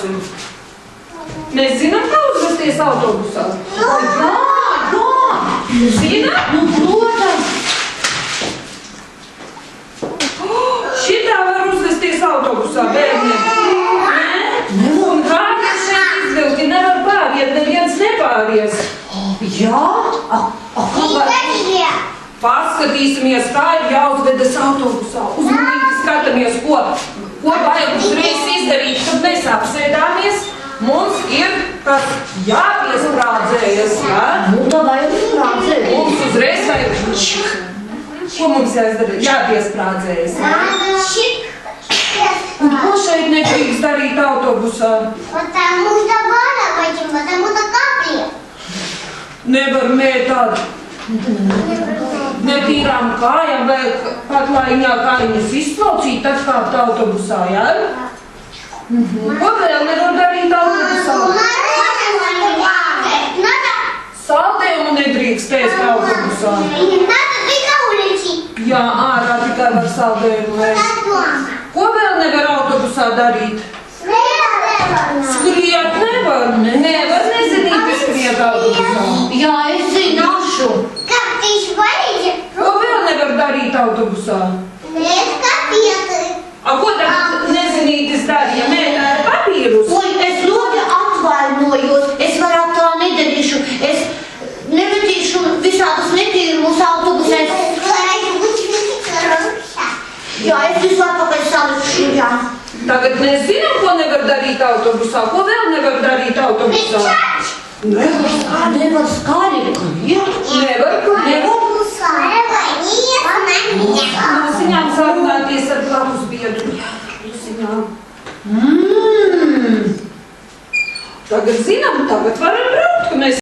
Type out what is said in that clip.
brauksim. Mēs zinām, kā uzvesties autobusā? Jā! Zinām? Nu, protams! Šitā var uzvesties autobusā, bērniem. Un kāries šeit izvilki, nevar pāriet, neviens nepāries. Jā? Paskatīsimies, kā ir jāuzvedas autobusā. Uzmanīgi skatāmies, ko vajag uzreiz izdarīt, kad mēs apsēdāmies. Mums ir kas jāpiesprādzējas, jā? Nu, tā vajag sprādzēt. Mums uzreiz vajag... Ko mums jāizdara? Jāpiesprādzējas, jā? Un ko šeit nedrīkst darīt autobusā? Nevar mētāt netīrām kājām vai paklājiņā kājiņas izslaucīt, tad kāpt autobusā, jā? Ko vēl nevar darīt autobusā? Saldējumu nedrīkst ēst autobusā. Jā, ārā tikai var saldējumu ēst. Ko vēl nevar autobusā darīt? Skriet nevar. Nevar nezinīt skriet autobusā. Jā, es zināšu. Ko vēl nevar darīt autobusā? A, ko tad nezinītis darīja? Mētāja papīrus? Oi, es ļoti atvainojos. Es vairāk tā nedarīšu. Es nemetīšu visādus netīrumus autobusē. Jā, es visu atpakaļ salikšu, jā. Tagad mēs zinām, ko nevar darīt autobusā. Ko vēl nevar darīt autobusā? Nevar skaļi. Nevar. Lusiņām sarunāties ar blakus biedru. Lusiņām. Tagad zinām, tagad varam braukt, ka mēs